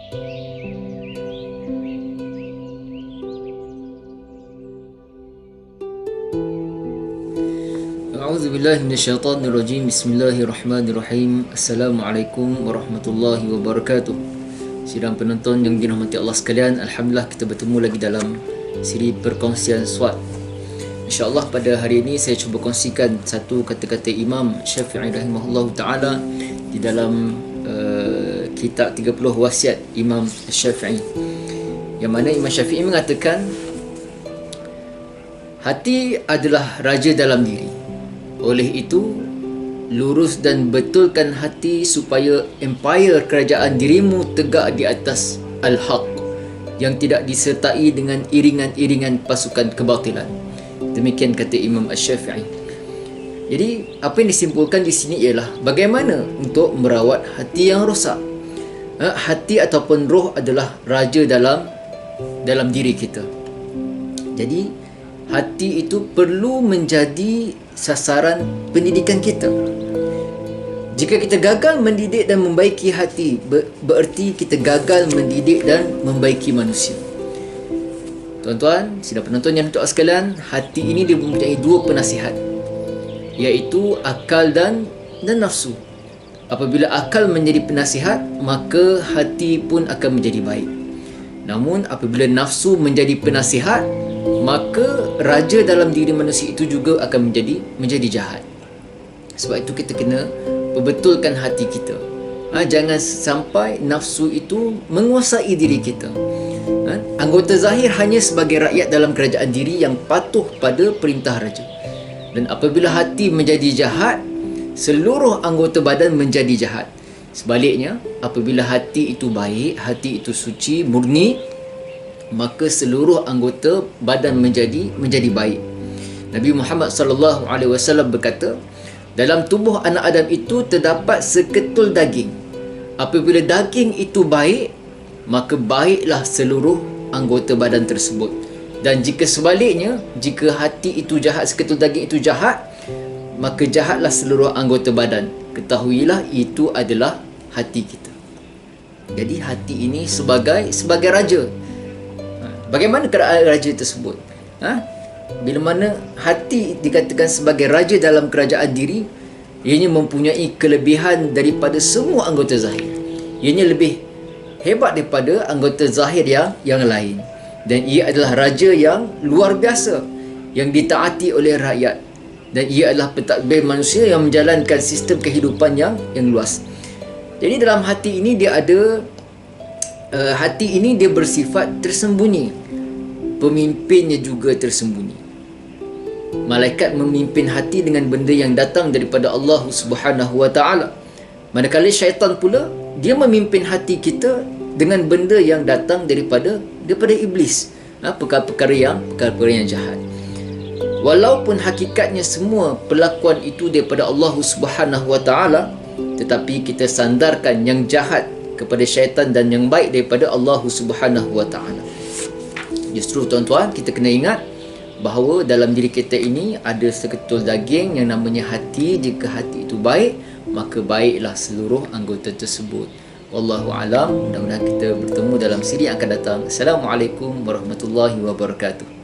A'udzubillahi minasyaitonirrajim. Bismillahirrahmanirrahim. Assalamualaikum warahmatullahi wabarakatuh. Sidang penonton yang dirahmati Allah sekalian, alhamdulillah kita bertemu lagi dalam siri perkongsian SWOT. InsyaAllah pada hari ini saya cuba kongsikan satu kata-kata Imam Syafi'i rahimahullah ta'ala di dalam kitab 30 wasiat Imam Syafi'i, yang mana Imam Syafi'i mengatakan hati adalah raja dalam diri. Oleh itu, lurus dan betulkan hati supaya empayar kerajaan dirimu tegak di atas al-haq yang tidak disertai dengan iringan-iringan pasukan kebatilan. Demikian kata Imam Asy-Syafi'i. Jadi, apa yang disimpulkan di sini ialah bagaimana untuk merawat hati yang rosak. Hati ataupun roh adalah raja dalam diri kita. Jadi, hati itu perlu menjadi sasaran pendidikan kita. Jika kita gagal mendidik dan membaiki hati, bererti kita gagal mendidik dan membaiki manusia. Tuan-tuan, sidang penonton yang untuk sekalian, hati ini dia mempunyai dua penasihat, iaitu akal dan nafsu. Apabila akal menjadi penasihat, maka hati pun akan menjadi baik. Namun apabila nafsu menjadi penasihat, maka raja dalam diri manusia itu juga akan menjadi jahat. Sebab itu kita kena perbetulkan hati kita. Jangan sampai nafsu itu menguasai diri kita. Anggota zahir hanya sebagai rakyat dalam kerajaan diri yang patuh pada perintah raja. Dan apabila hati menjadi jahat, seluruh anggota badan menjadi jahat. Sebaliknya, apabila hati itu baik, hati itu suci, murni, maka seluruh anggota badan menjadi baik. Nabi Muhammad sallallahu alaihi wasallam berkata, dalam tubuh anak Adam itu terdapat seketul daging. Apabila daging itu baik, maka baiklah seluruh anggota badan tersebut. Dan jika sebaliknya, jika hati itu jahat, seketul daging itu jahat, maka jahatlah seluruh anggota badan. Ketahuilah itu adalah hati kita. Jadi hati ini sebagai raja. Bagaimana keadaan raja tersebut? Bila mana hati dikatakan sebagai raja dalam kerajaan diri, ianya mempunyai kelebihan daripada semua anggota zahir. Ianya lebih hebat daripada anggota zahir yang lain. Dan ia adalah raja yang luar biasa, yang ditaati oleh rakyat. Dan ia adalah pentadbir manusia yang menjalankan sistem kehidupan yang luas. Jadi dalam hati ini dia ada hati ini dia bersifat tersembunyi. Pemimpinnya juga tersembunyi. Malaikat memimpin hati dengan benda yang datang daripada Allah Subhanahu wa taala. Manakala syaitan pula dia memimpin hati kita dengan benda yang datang daripada iblis. Perkara-perkara yang jahat. Walaupun hakikatnya semua perlakuan itu daripada Allah Subhanahu wa taala, tetapi kita sandarkan yang jahat kepada syaitan dan yang baik daripada Allah Subhanahu wa taala. Justru tuan-tuan, kita kena ingat bahawa dalam diri kita ini ada seketul daging yang namanya hati. Jika hati itu baik, maka baiklah seluruh anggota tersebut. Wallahu alam. Mudah-mudahan kita bertemu dalam siri yang akan datang. Assalamualaikum warahmatullahi wabarakatuh.